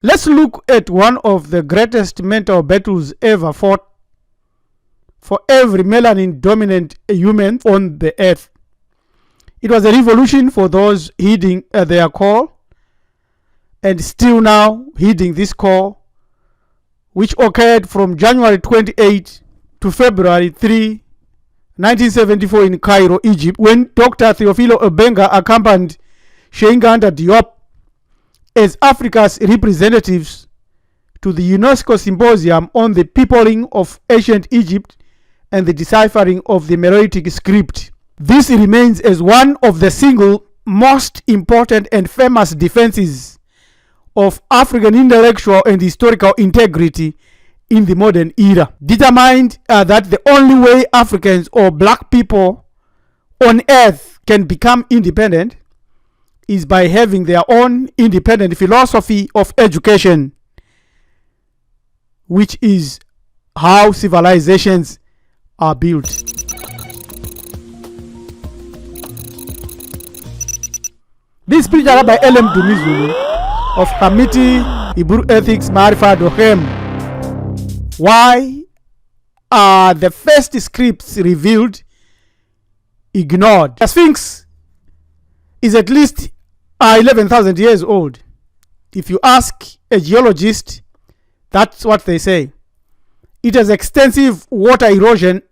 Let's look at one of the greatest mental battles ever fought for every melanin dominant human on the earth. It was a revolution for those heeding their call, and still now heeding this call, which occurred from January 28 to February 3, 1974 in Cairo, Egypt, when Dr. Theophile Obenga accompanied Cheikh Anta Diop as Africa's representatives to the UNESCO Symposium on the peopling of ancient Egypt and the deciphering of the Meroitic Script. This remains as one of the single most important and famous defenses of African intellectual and historical integrity in the modern era, determined that the only way Africans or black people on earth can become independent is by having their own independent philosophy of education, which is how civilizations are built. This speech is by L.M. Dumizulu of Committee Hebrew Ethics Marifa Dohem. Why are the first scripts revealed ignored? The Sphinx is at least 11,000 years old. If you ask a geologist, that's what they say. It has extensive water erosion,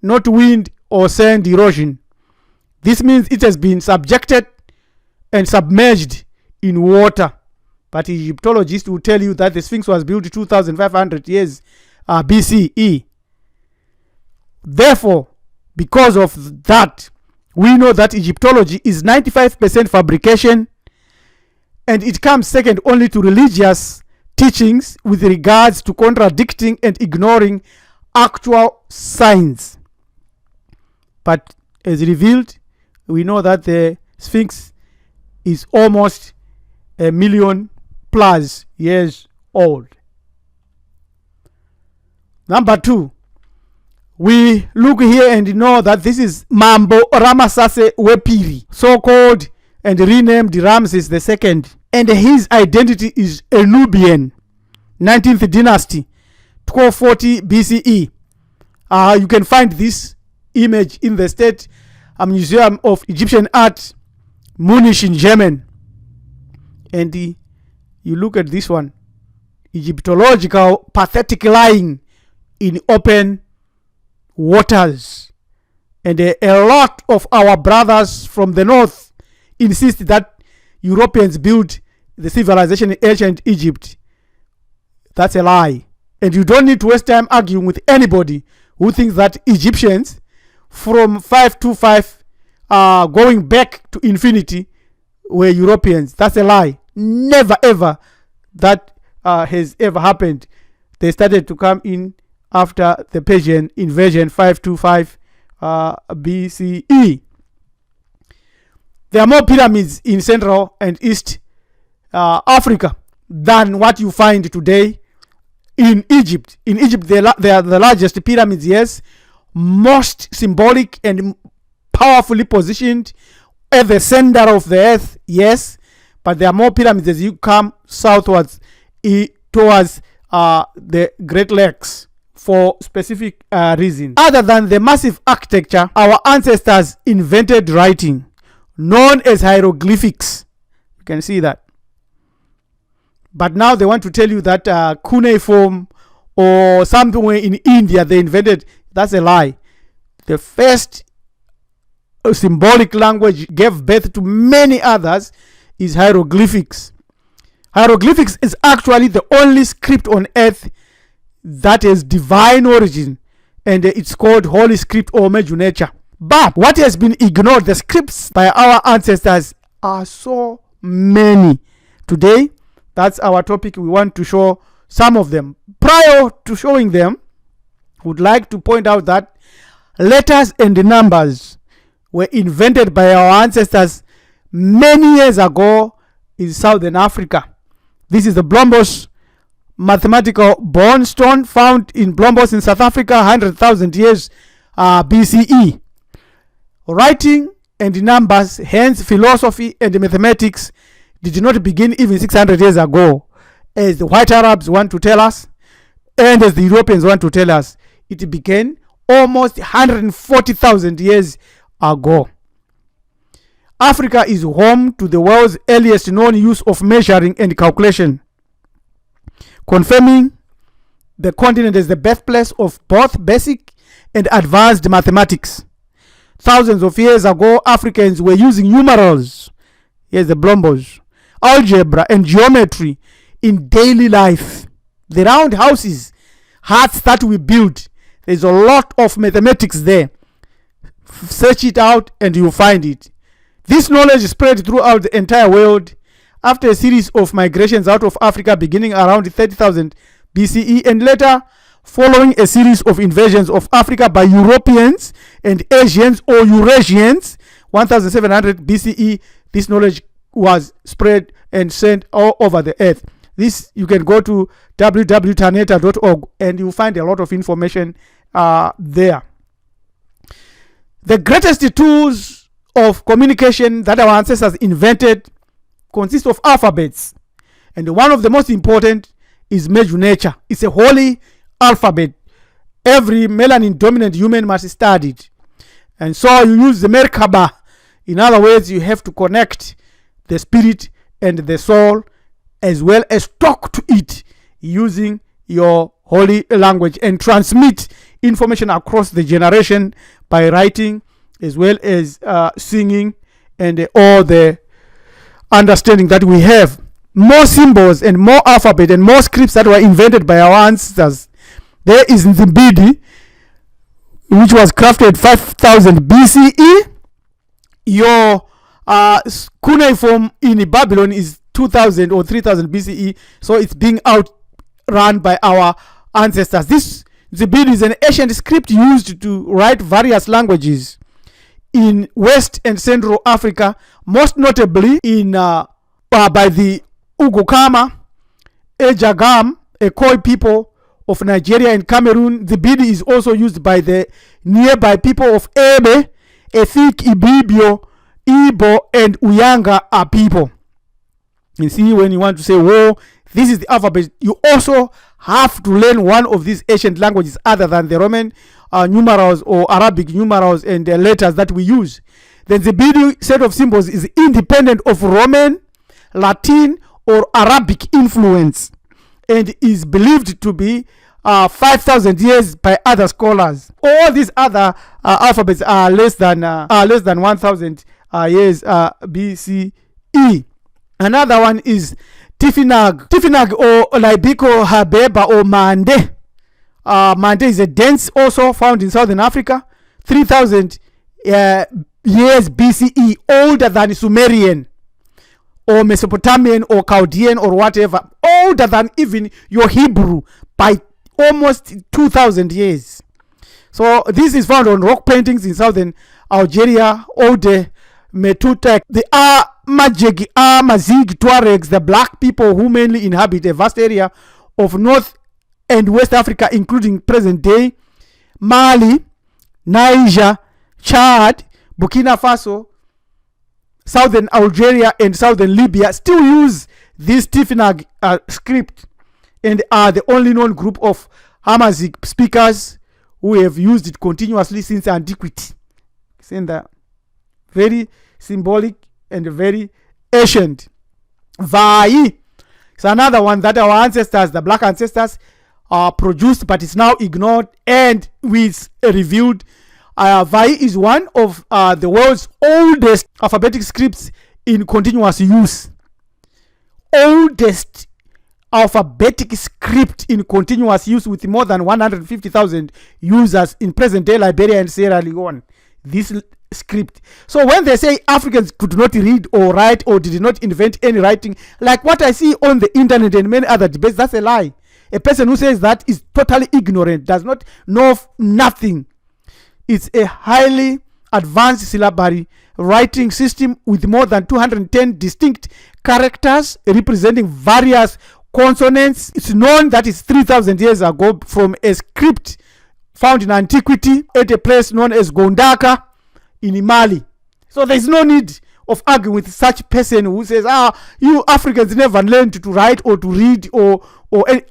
not wind or sand erosion. This means it has been subjected and submerged in water. But Egyptologists will tell you that the Sphinx was built 2,500 years BCE. Therefore, because of that, we know that Egyptology is 95% fabrication, and it comes second only to religious teachings with regards to contradicting and ignoring actual science. But as revealed, we know that the Sphinx is almost 1 million plus years old. Number 2, we look here and know that this is Mambo Ramasase Wepiri, so-called and renamed Ramses II, and his identity is a Nubian, 19th dynasty, 1240 BCE. You can find this image in the State Museum of Egyptian Art, Munich in Germany. And you look at this one, Egyptological pathetic lying in open waters. And a lot of our brothers from the north insist that Europeans built the civilization in ancient Egypt. That's a lie. And you don't need to waste time arguing with anybody who thinks that Egyptians from 525 going back to infinity were Europeans. That's a lie. Never ever that has ever happened. They started to come in after the Persian invasion 525 BCE. There are more pyramids in Central and East Africa than what you find today in Egypt. In Egypt, they are the largest pyramids, yes, most symbolic and powerfully positioned at the center of the earth, yes, but there are more pyramids as you come southwards towards the Great Lakes for specific reasons. Other than the massive architecture, our ancestors invented writing known as hieroglyphics. You can see that. But now they want to tell you that cuneiform or somewhere in India they invented. That's a lie. The first symbolic language gave birth to many others is hieroglyphics. Hieroglyphics is actually the only script on earth that has divine origin, and it's called Holy Script or Medu Neter. But what has been ignored, the scripts by our ancestors are so many. Today, that's our topic. We want to show some of them. Prior to showing them, would like to point out that letters and numbers were invented by our ancestors many years ago in Southern Africa. This is the Blombos mathematical bone stone found in Blombos in South Africa 100,000 years BCE. Writing and numbers, hence philosophy and mathematics, did not begin even 600 years ago. as the white Arabs want to tell us, and as the Europeans want to tell us, it began almost 140,000 years ago. Africa is home to the world's earliest known use of measuring and calculation, confirming the continent as the birthplace of both basic and advanced mathematics. Thousands of years ago, Africans were using numerals, here's the blombos, algebra and geometry in daily life. The round houses, huts that we build, there's a lot of mathematics there. Search it out and you'll find it. This knowledge spread throughout the entire world after a series of migrations out of Africa beginning around 30,000 BCE and later following a series of invasions of Africa by Europeans and Asians or Eurasians. 1700 BCE, this knowledge was spread and sent all over the earth. This, you can go to www.taneta.org and you'll find a lot of information there. The greatest tools of communication that our ancestors invented consist of alphabets, and one of the most important is Medu Neter. It's a holy alphabet. Every melanin dominant human must study it, and so you use the Merkaba. In other words, you have to connect the spirit and the soul as well as talk to it using your holy language and transmit information across the generation by writing as well as singing and all the understanding that we have. More symbols and more alphabet and more scripts that were invented by our ancestors. There is Nzimbidi, which was crafted 5000 BCE. Your cuneiform in Babylon is 2000 or 3000 BCE, so it's being outrun by our ancestors. This Nzimbidi is an ancient script used to write various languages in West and Central Africa, most notably in by the Ugukama, Ejagam, Ekoi people of Nigeria and Cameroon. The Bidi is also used by the nearby people of Ebe, Efik, Ibibio, Igbo, and Uyanga are people. You see, when you want to say, whoa, this is the alphabet, you also have to learn one of these ancient languages other than the Roman numerals or Arabic numerals and the letters that we use. Then the Bidi set of symbols is independent of Roman, Latin, or Arabic influence and is believed to be 5,000 years by other scholars. All these other alphabets are less than 1,000 years BCE. Another one is Tifinagh or Laibiko Habeba or Mande. Mande is a dance also found in southern Africa, 3,000 years BCE, older than Sumerian or Mesopotamian or Chaldean or whatever, older than even your Hebrew by almost 2,000 years. So this is found on rock paintings in southern Algeria, Ode, Metutek. The Amazigh Tuaregs, the black people who mainly inhabit a vast area of North and West Africa, including present day Mali, Niger, Chad, Burkina Faso, southern Algeria, and southern Libya, still use this Tifinagh script and are the only known group of Amazigh speakers who have used it continuously since antiquity. It's in the very symbolic and very ancient. Vai is another one that our ancestors, the black ancestors, produced, but it's now ignored and is revealed. Vai is one of the world's oldest alphabetic scripts in continuous use. Oldest alphabetic script in continuous use with more than 150,000 users in present-day Liberia and Sierra Leone. This script. So when they say Africans could not read or write or did not invent any writing, like what I see on the internet and many other debates, that's a lie. A person who says that is totally ignorant, does not know nothing. It's a highly advanced syllabary writing system with more than 210 distinct characters representing various consonants. It's known that it's 3,000 years ago from a script found in antiquity at a place known as Gondaka in Mali. So there's no need of arguing with such person who says, you Africans never learned to write or to read, or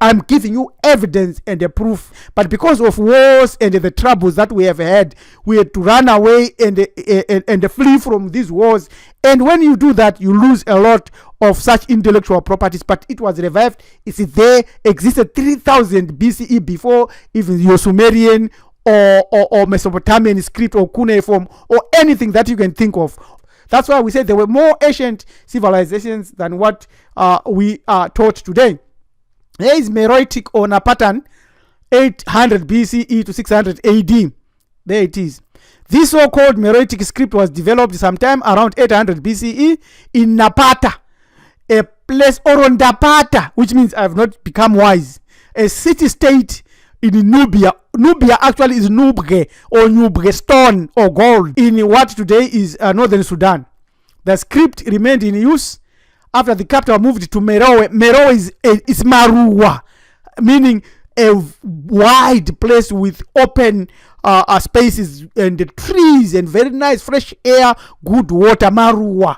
I'm giving you evidence and a proof. But because of wars and the troubles that we have had, we had to run away and flee from these wars. And when you do that, you lose a lot of such intellectual properties. But it was revived. It's there, existed 3000 BCE before even your Sumerian or Mesopotamian script or cuneiform or anything that you can think of. That's why we say there were more ancient civilizations than what we are taught today. There is Meroitic on a pattern, 800 BCE to 600 AD. There it is. This so-called Meroitic script was developed sometime around 800 BCE in Napata, a place, or on Dapata, which means I have not become wise, a city-state in Nubia. Nubia actually is Nubge or Nubge stone or gold in what today is northern Sudan. The script remained in use after the capital moved to Meroe. Meroe is Marua, meaning a wide place with open spaces and trees and very nice fresh air, good water, Marua.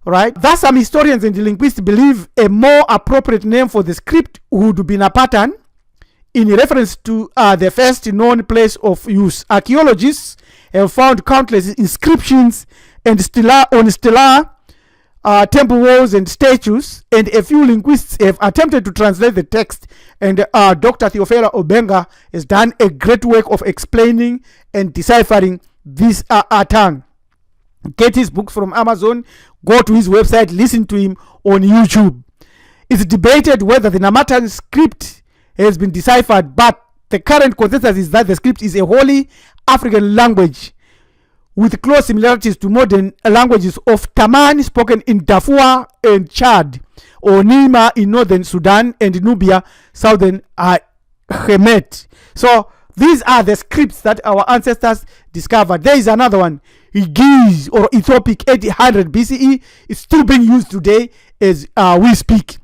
Right? Thus, some historians and linguists believe a more appropriate name for the script would be Napatan, in reference to the first known place of use. Archaeologists have found countless inscriptions and stellar temple walls and statues, and a few linguists have attempted to translate the text, and Dr. Theophile Obenga has done a great work of explaining and deciphering this tongue. Get his books from Amazon, go to his website, listen to him on YouTube. It's debated whether the Namatan script has been deciphered, but the current consensus is that the script is a wholly African language with close similarities to modern languages of Taman spoken in Darfur and Chad, or Nima in northern Sudan, and Nubia, southern Hemet. So these are the scripts that our ancestors discovered. There is another one, Ge'ez or Ethiopic, 800 BCE. It's still being used today as we speak.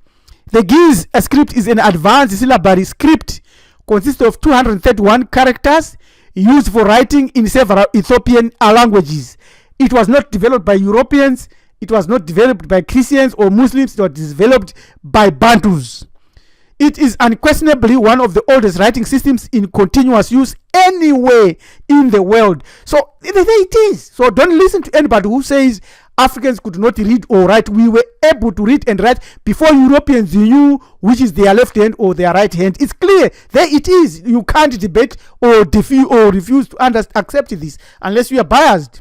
The Ge'ez script is an advanced syllabary script, consists of 231 characters used for writing in several Ethiopian languages. It was not developed by Europeans, it was not developed by Christians or Muslims, it was developed by Bantus. It is unquestionably one of the oldest writing systems in continuous use anywhere in the world. So there it is. So don't listen to anybody who says Africans could not read or write. We were able to read and write before Europeans knew which is their left hand or their right hand. It's clear. There it is. You can't debate or refuse to accept this unless you are biased.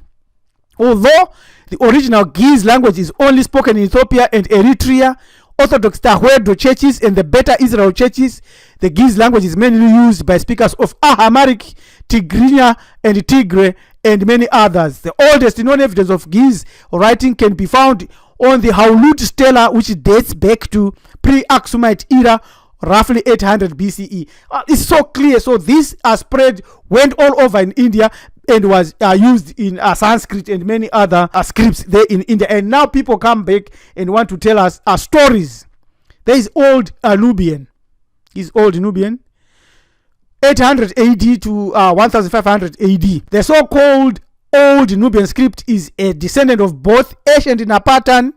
Although the original Ge'ez language is only spoken in Ethiopia and Eritrea, Orthodox Tahuedo churches and the Beta Israel churches, the Ge'ez language is mainly used by speakers of Amharic, Tigrinya, and Tigray, and many others. The oldest known evidence of Ge'ez writing can be found on the Haulut Stela, which dates back to pre-Aksumite era, roughly 800 BCE. It's so clear. So this spread, went all over in India, and was used in Sanskrit and many other scripts there in India. And now people come back and want to tell us stories. There is old Nubian. Is old Nubian. 800 AD to 1500 AD. The so-called old Nubian script is a descendant of both ancient Napatan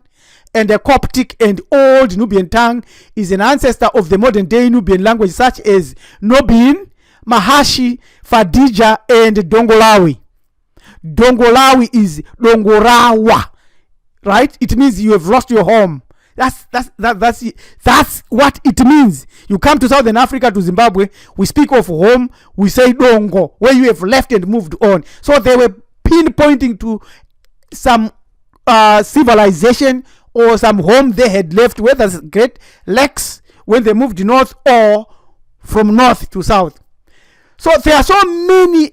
and the Coptic, and old Nubian tongue is an ancestor of the modern-day Nubian language such as Nubian, Mahashi, Fadija, and Dongolawi. Dongolawi is Dongorawa, right? It means you have lost your home. That's what it means. You come to Southern Africa, to Zimbabwe, we speak of home, we say Dongo, where you have left and moved on. So they were pinpointing to some civilization or some home they had left, whether it's Great Lakes when they moved north or from north to south. So there are so many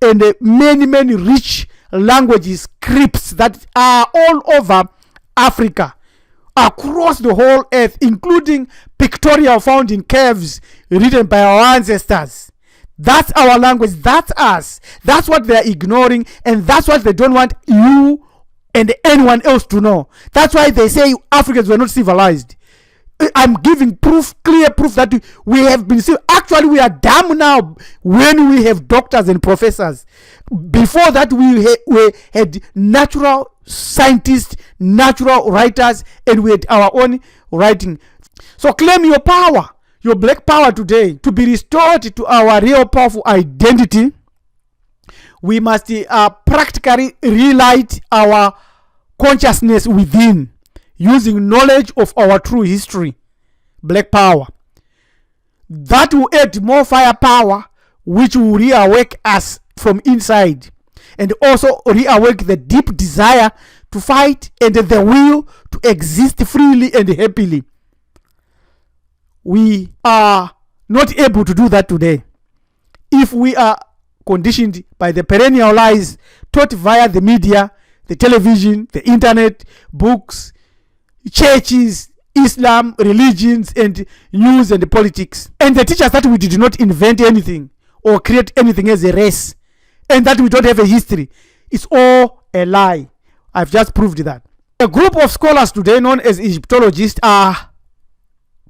and many rich languages, scripts that are all over Africa, across the whole earth, including pictorial found in caves written by our ancestors. That's our language. That's us. That's what they're ignoring, and that's what they don't want you and anyone else to know. That's why they say Africans were not civilized. I'm giving proof, clear proof that we have been civilized. Actually, we are dumb now when we have doctors and professors. Before that, we had natural scientists, natural writers, and we had our own writing. So claim your power, your black power today. To be restored to our real powerful identity, we must practically relight our consciousness within, using knowledge of our true history, black power. That will add more firepower, which will reawake us from inside, and also reawake the deep desire to fight and the will to exist freely and happily. We are not able to do that today if we are conditioned by the perennial lies taught via the media, the television, the internet, books, churches, Islam, religions, and news and politics. And they teach us that we did not invent anything or create anything as a race, and that we don't have a history. It's all a lie. I've just proved that. A group of scholars today known as Egyptologists are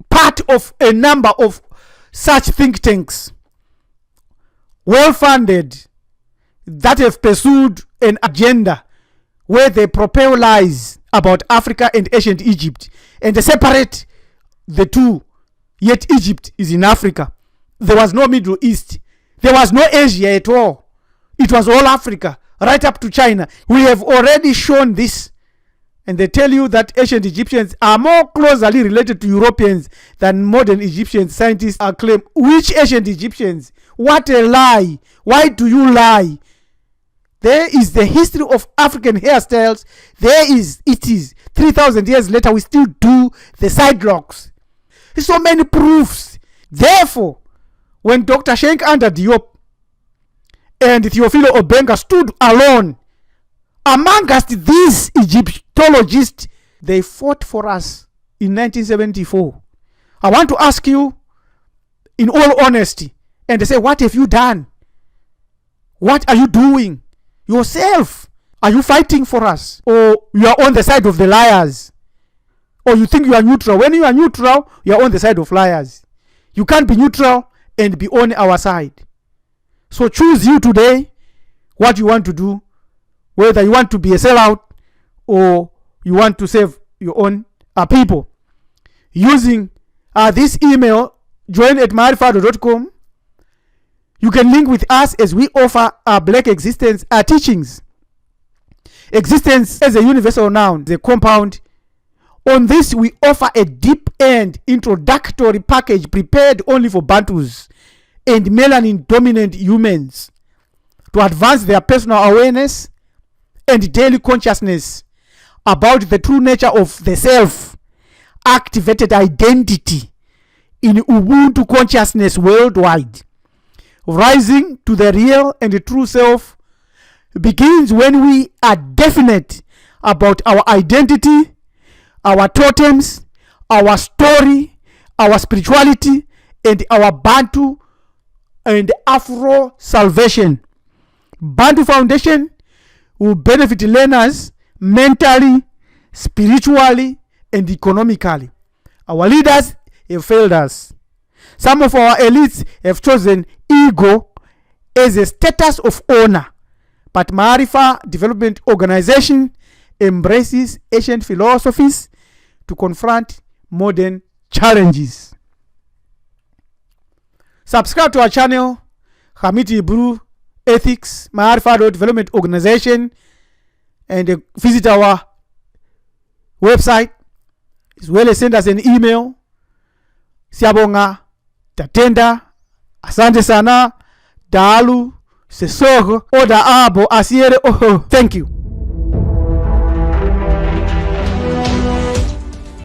part of a number of such think tanks, well-funded, that have pursued an agenda where they propel lies about Africa and ancient Egypt, and they separate the two. Yet Egypt is in Africa. There was no Middle East. There was no Asia at all. It was all Africa, right up to China. We have already shown this. And they tell you that ancient Egyptians are more closely related to Europeans than modern Egyptian scientists are claiming. Which ancient Egyptians? What a lie. Why do you lie? There is the history of African hairstyles. It is 3,000 years later, we still do the side locks. There's so many proofs. Therefore, when Dr. Cheikh Anta Diop and Theophile Obenga stood alone amongst these Egyptologists, they fought for us in 1974. I want to ask you, in all honesty, and they say, what have you done? What are you doing yourself? Are you fighting for us? Or you are on the side of the liars? Or you think you are neutral? When you are neutral, you are on the side of liars. You can't be neutral and be on our side. So choose you today what you want to do, whether you want to be a sellout or you want to save your own people. Using this email, join@marifado.com, you can link with us as we offer our Black existence teachings. Existence as a universal noun, the compound. On this, we offer a deep-end introductory package prepared only for Bantus and melanin-dominant humans to advance their personal awareness and daily consciousness about the true nature of the self-activated identity in Ubuntu consciousness worldwide. Rising to the real and the true self begins when we are definite about our identity, our totems, our story, our spirituality, and our Bantu and Afro salvation. Bantu Foundation will benefit learners mentally, spiritually, and economically. Our leaders have failed us. Some of our elites have chosen ego as a status of honor. But Marifa Development Organization embraces ancient philosophies to confront modern challenges. Subscribe to our channel, Hamiti Brew Ethics, Marifa Development Organization, and visit our website, as well as send us an email. Siyabonga, tatenda, asante sana, dalu, sesogo, oda abo, asiere, oh, thank you.